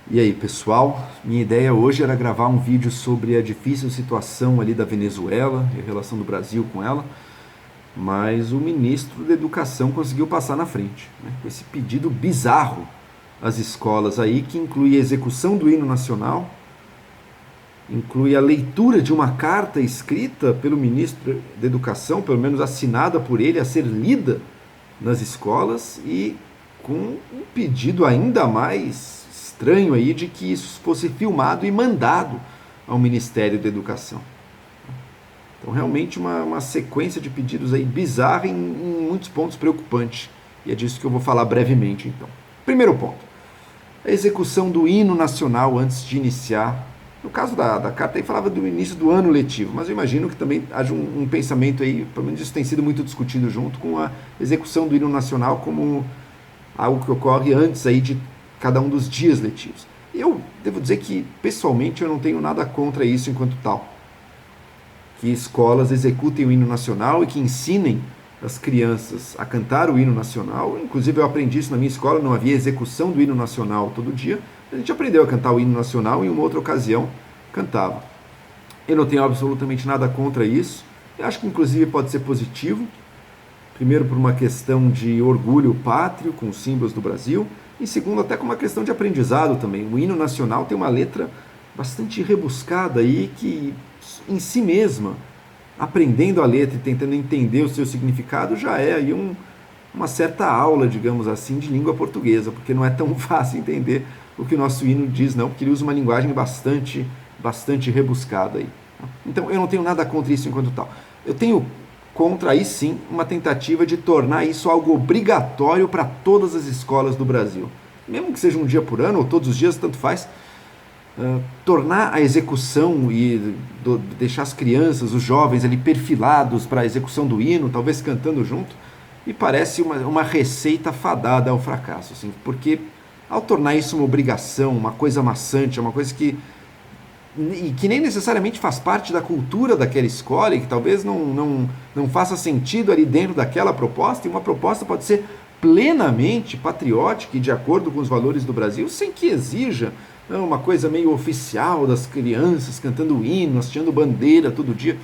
E aí, pessoal? Minha ideia hoje era gravar um vídeo sobre a difícil situação ali da Venezuela e a relação do Brasil com ela, mas o ministro da Educação conseguiu passar na frente, né, com esse pedido bizarro às escolas aí, que inclui a execução do hino nacional, inclui a leitura de uma carta escrita pelo ministro da Educação, pelo menos assinada por ele, a ser lida nas escolas, e com um pedido ainda mais estranho aí de que isso fosse filmado e mandado ao Ministério da Educação. Então, realmente uma sequência de pedidos aí bizarra em muitos pontos preocupante. E é disso que eu vou falar brevemente, então. Primeiro ponto, a execução do hino nacional antes de iniciar. No caso da carta aí falava do início do ano letivo, mas eu imagino que também haja um pensamento aí, pelo menos isso tem sido muito discutido junto com a execução do hino nacional como algo que ocorre antes aí de cada um dos dias letivos. Eu devo dizer que, pessoalmente, eu não tenho nada contra isso enquanto tal. Que escolas executem o hino nacional e que ensinem as crianças a cantar o hino nacional. Inclusive, eu aprendi isso na minha escola, não havia execução do hino nacional todo dia. A gente aprendeu a cantar o hino nacional e em uma outra ocasião cantava. Eu não tenho absolutamente nada contra isso. Eu acho que, inclusive, pode ser positivo. Primeiro, por uma questão de orgulho pátrio com os símbolos do Brasil. E segundo, até com uma questão de aprendizado também. O hino nacional tem uma letra bastante rebuscada aí que, em si mesma, aprendendo a letra e tentando entender o seu significado, já é aí uma certa aula, digamos assim, de língua portuguesa, porque não é tão fácil entender o que o nosso hino diz, não, porque ele usa uma linguagem bastante rebuscada aí. Então, eu não tenho nada contra isso enquanto tal. Eu tenho contra, aí sim, uma tentativa de tornar isso algo obrigatório para todas as escolas do Brasil. Mesmo que seja um dia por ano, ou todos os dias, tanto faz. Tornar a execução e deixar as crianças, os jovens ali perfilados para a execução do hino, talvez cantando junto, me parece uma receita fadada ao fracasso, assim, porque ao tornar isso uma obrigação, uma coisa maçante, uma coisa que nem necessariamente faz parte da cultura daquela escola e que talvez não faça sentido ali dentro daquela proposta, e uma proposta pode ser plenamente patriótica e de acordo com os valores do Brasil, sem que exija uma coisa meio oficial das crianças cantando hino, hasteando bandeira todo dia.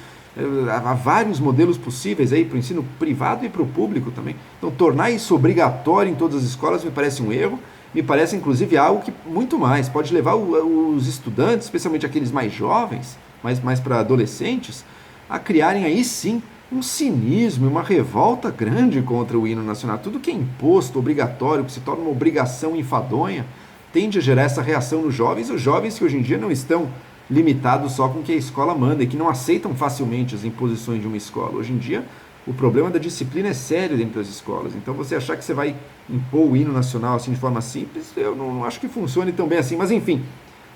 Há vários modelos possíveis aí para o ensino privado e para o público também. Então, tornar isso obrigatório em todas as escolas me parece um erro. Me parece, inclusive, algo que muito mais pode levar os estudantes, especialmente aqueles mais jovens, mais para adolescentes, a criarem aí sim um cinismo e uma revolta grande contra o hino nacional. Tudo que é imposto, obrigatório, que se torna uma obrigação enfadonha, tende a gerar essa reação nos jovens, os jovens que hoje em dia não estão limitados só com o que a escola manda e que não aceitam facilmente as imposições de uma escola. Hoje em dia, o problema da disciplina é sério dentro das escolas. Então, você achar que você vai impor o hino nacional assim de forma simples, eu não acho que funcione tão bem assim. Mas, enfim,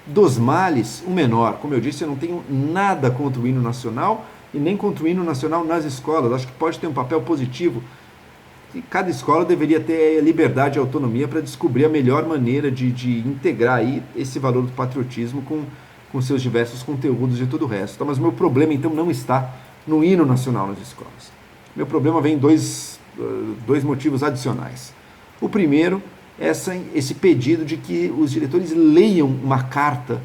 dos males, o menor. Como eu disse, eu não tenho nada contra o hino nacional e nem contra o hino nacional nas escolas. Acho que pode ter um papel positivo. E cada escola deveria ter liberdade e autonomia para descobrir a melhor maneira de integrar aí esse valor do patriotismo com seus diversos conteúdos e tudo o resto. Então, mas o meu problema, então, não está no hino nacional nas escolas. Meu problema vem em dois motivos adicionais. O primeiro é esse pedido de que os diretores leiam uma carta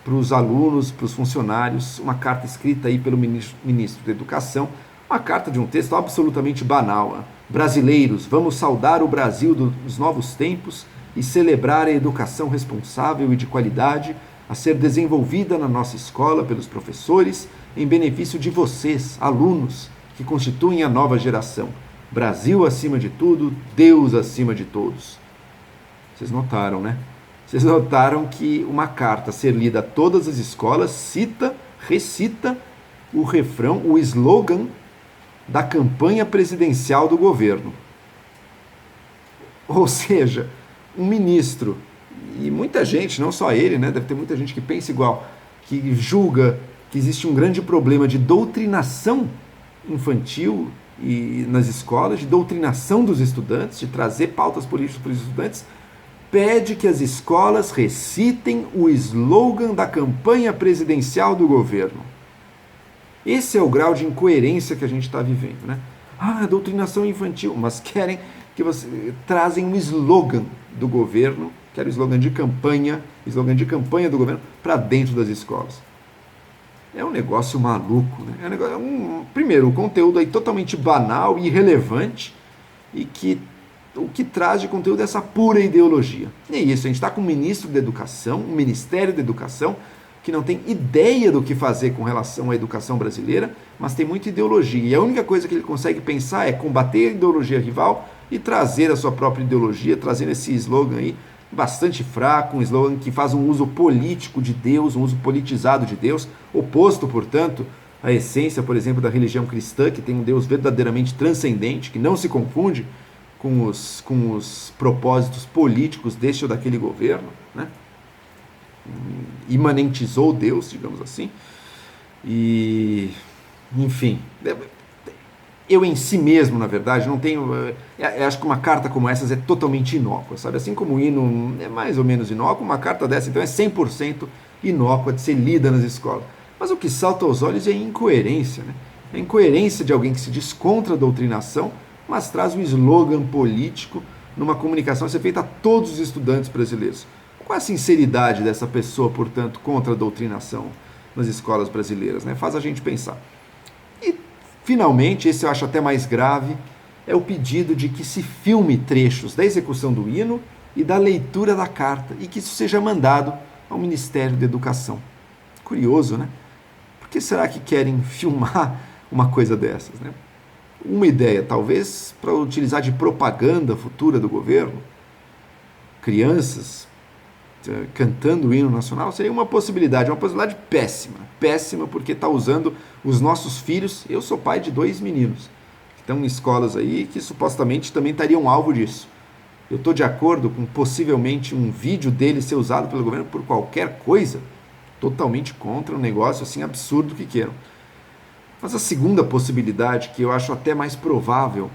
para os alunos, para os funcionários, uma carta escrita aí pelo ministro da Educação, uma carta de um texto absolutamente banal. Brasileiros, vamos saudar o Brasil dos novos tempos e celebrar a educação responsável e de qualidade a ser desenvolvida na nossa escola pelos professores em benefício de vocês, alunos, que constituem a nova geração. Brasil acima de tudo, Deus acima de todos. Vocês notaram, né? Vocês notaram que uma carta a ser lida a todas as escolas recita o refrão, o slogan da campanha presidencial do governo. Ou seja, um ministro, e muita gente, não só ele, né? Deve ter muita gente que pensa igual, que julga que existe um grande problema de doutrinação infantil e nas escolas, de doutrinação dos estudantes, de trazer pautas políticas para os estudantes, pede que as escolas recitem o slogan da campanha presidencial do governo. Esse é o grau de incoerência que a gente está vivendo, né? doutrinação infantil, mas querem que você trazem um slogan do governo Quero slogan de campanha do governo para dentro das escolas. É um negócio maluco, né? Primeiro, o conteúdo aí totalmente banal e irrelevante, e que o que traz de conteúdo é essa pura ideologia. E é isso, a gente está com um ministro da Educação, um Ministério da Educação, que não tem ideia do que fazer com relação à educação brasileira, mas tem muita ideologia. E a única coisa que ele consegue pensar é combater a ideologia rival e trazer a sua própria ideologia, trazendo esse slogan aí bastante fraco, um slogan que faz um uso político de Deus, um uso politizado de Deus, oposto, portanto, à essência, por exemplo, da religião cristã, que tem um Deus verdadeiramente transcendente, que não se confunde com os propósitos políticos deste ou daquele governo, né? Imanentizou Deus, digamos assim. E, enfim, eu em si mesmo, na verdade, não tenho... acho que uma carta como essa é totalmente inócua, sabe? Assim como o hino é mais ou menos inócuo, uma carta dessa, então, é 100% inócua de ser lida nas escolas. Mas o que salta aos olhos é a incoerência, né? A incoerência de alguém que se diz contra a doutrinação, mas traz um slogan político numa comunicação a ser feita a todos os estudantes brasileiros. Qual a sinceridade dessa pessoa, portanto, contra a doutrinação nas escolas brasileiras, né? Faz a gente pensar. E, finalmente, esse eu acho até mais grave, é o pedido de que se filme trechos da execução do hino e da leitura da carta, e que isso seja mandado ao Ministério da Educação. Curioso, né? Por que será que querem filmar uma coisa dessas, né? Uma ideia, talvez, para utilizar de propaganda futura do governo, crianças cantando o hino nacional, seria uma possibilidade péssima, porque está usando os nossos filhos. Eu sou pai de 2 meninos, que estão em escolas aí que supostamente também estariam alvo disso. Eu estou de acordo com possivelmente um vídeo dele ser usado pelo governo por qualquer coisa, totalmente contra um negócio assim absurdo que queiram. Mas a segunda possibilidade, que eu acho até mais provável,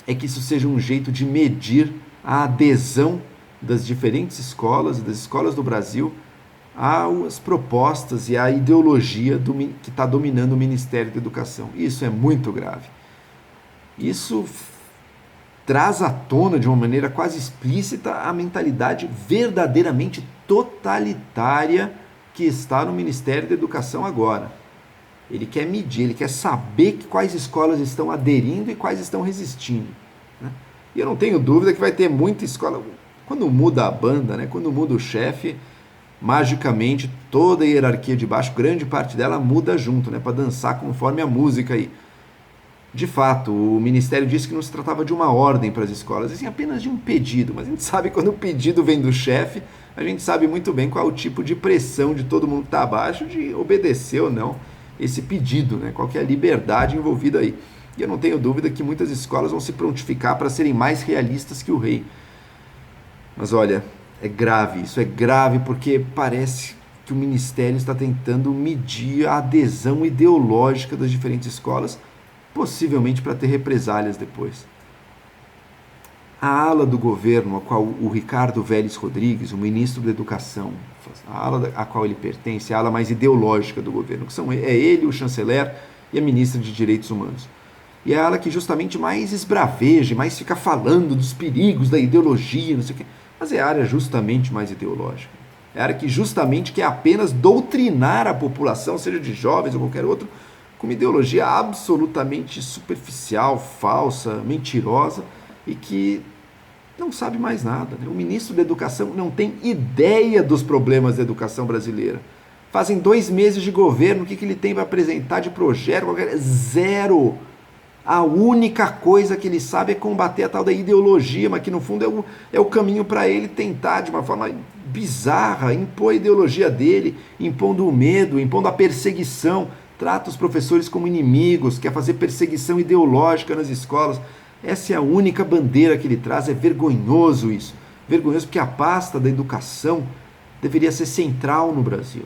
é que isso seja um jeito de medir a adesão das diferentes escolas e das escolas do Brasil às propostas e à ideologia que está dominando o Ministério da Educação. Isso é muito grave. Isso traz à tona, de uma maneira quase explícita, a mentalidade verdadeiramente totalitária que está no Ministério da Educação agora. Ele quer medir, ele quer saber quais escolas estão aderindo e quais estão resistindo, né? E eu não tenho dúvida que vai ter muita escola... Quando muda a banda, né, quando muda o chefe, magicamente toda a hierarquia de baixo, grande parte dela muda junto, né, para dançar conforme a música aí. De fato, o Ministério disse que não se tratava de uma ordem para as escolas, assim, apenas de um pedido. Mas a gente sabe que quando o pedido vem do chefe, a gente sabe muito bem qual é o tipo de pressão de todo mundo que está abaixo de obedecer ou não esse pedido, né, qual que é a liberdade envolvida aí. E eu não tenho dúvida que muitas escolas vão se prontificar para serem mais realistas que o rei. Mas olha, é grave, isso é grave porque parece que o Ministério está tentando medir a adesão ideológica das diferentes escolas, possivelmente para ter represálias depois. A ala do governo a qual o Ricardo Vélez Rodrigues, o ministro da Educação, a ala a qual ele pertence, a ala mais ideológica do governo, que é ele, o chanceler e a ministra de Direitos Humanos. E é a ala que justamente mais esbraveja, mais fica falando dos perigos da ideologia, não sei o quê. Mas é a área justamente mais ideológica. É a área que justamente quer apenas doutrinar a população, seja de jovens ou qualquer outro, com uma ideologia absolutamente superficial, falsa, mentirosa, e que não sabe mais nada, né? O ministro da Educação não tem ideia dos problemas da educação brasileira. Fazem 2 meses de governo, o que ele tem para apresentar de projeto? Zero! A única coisa que ele sabe é combater a tal da ideologia, mas que no fundo é o caminho para ele tentar, de uma forma bizarra, impor a ideologia dele, impondo o medo, impondo a perseguição, trata os professores como inimigos, quer fazer perseguição ideológica nas escolas. Essa é a única bandeira que ele traz, é vergonhoso isso. Vergonhoso porque a pasta da educação deveria ser central no Brasil.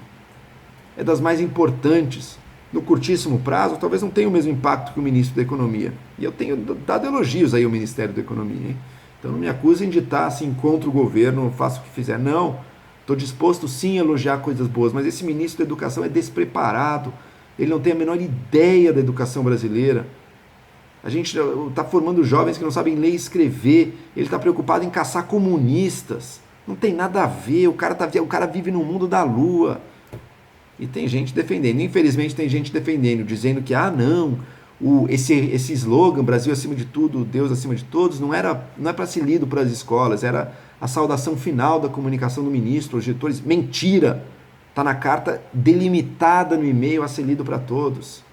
É das mais importantes. No curtíssimo prazo, talvez não tenha o mesmo impacto que o ministro da Economia. E eu tenho dado elogios aí ao Ministério da Economia, hein? Então não me acusem de estar assim contra o governo, faço o que fizer. Não, estou disposto sim a elogiar coisas boas, mas esse ministro da Educação é despreparado. Ele não tem a menor ideia da educação brasileira. A gente está formando jovens que não sabem ler e escrever. Ele está preocupado em caçar comunistas. Não tem nada a ver, o cara vive no mundo da lua. E tem gente defendendo. Infelizmente tem gente defendendo, dizendo que, não, esse slogan, Brasil acima de tudo, Deus acima de todos, não é para ser lido para as escolas, era a saudação final da comunicação do ministro, os diretores. Mentira! Está na carta delimitada no e-mail a ser lido para todos.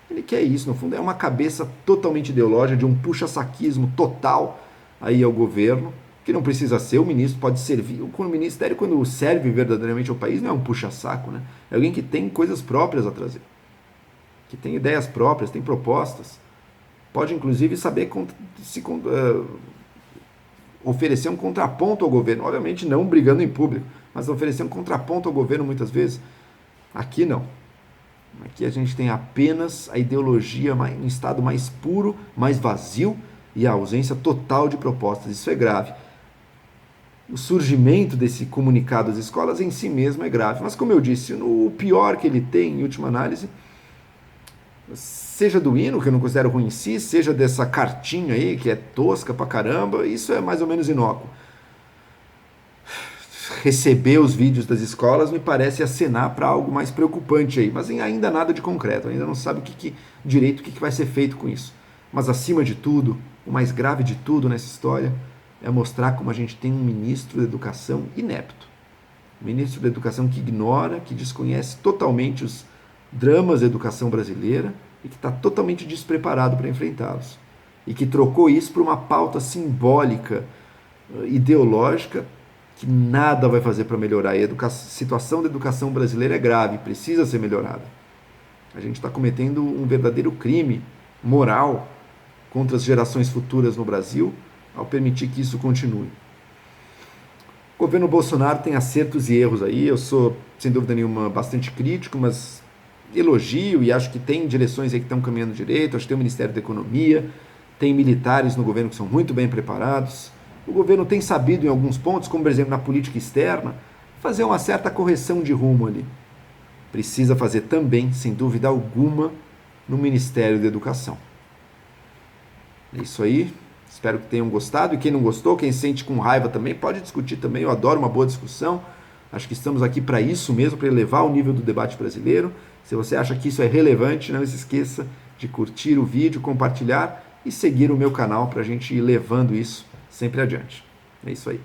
Ele quer isso, no fundo, é uma cabeça totalmente ideológica, de um puxa-saquismo total aí ao governo, que não precisa ser, o ministro pode servir. O ministério, quando serve verdadeiramente ao país, não é um puxa-saco, né? É alguém que tem coisas próprias a trazer, que tem ideias próprias, tem propostas, pode inclusive saber oferecer um contraponto ao governo, obviamente não brigando em público, mas oferecer um contraponto ao governo muitas vezes. Aqui não. Aqui a gente tem apenas a ideologia em estado mais puro, mais vazio e a ausência total de propostas. Isso é grave. O surgimento desse comunicado às escolas em si mesmo é grave. Mas, como eu disse, o pior que ele tem, em última análise, seja do hino, que eu não considero ruim em si, seja dessa cartinha aí, que é tosca pra caramba, isso é mais ou menos inócuo. Receber os vídeos das escolas me parece acenar para algo mais preocupante aí, mas ainda nada de concreto, ainda não sabe direito o que vai ser feito com isso. Mas acima de tudo, o mais grave de tudo nessa história é mostrar como a gente tem um ministro da educação inepto. Um ministro da educação que ignora, que desconhece totalmente os dramas da educação brasileira e que está totalmente despreparado para enfrentá-los. E que trocou isso por uma pauta simbólica, ideológica, que nada vai fazer para melhorar. E a situação da educação brasileira é grave, precisa ser melhorada. A gente está cometendo um verdadeiro crime moral contra as gerações futuras no Brasil ao permitir que isso continue. O governo Bolsonaro tem acertos e erros aí. Eu sou, sem dúvida nenhuma, bastante crítico, mas elogio e acho que tem direções aí que estão caminhando direito. Acho que tem o Ministério da Economia, tem militares no governo que são muito bem preparados. O governo tem sabido em alguns pontos, como por exemplo na política externa, fazer uma certa correção de rumo ali. Precisa fazer também, sem dúvida alguma, no Ministério da Educação. É isso aí. Espero que tenham gostado. E quem não gostou, quem sente com raiva também, pode discutir também. Eu adoro uma boa discussão. Acho que estamos aqui para isso mesmo, para elevar o nível do debate brasileiro. Se você acha que isso é relevante, não se esqueça de curtir o vídeo, compartilhar e seguir o meu canal para a gente ir levando isso sempre adiante. É isso aí.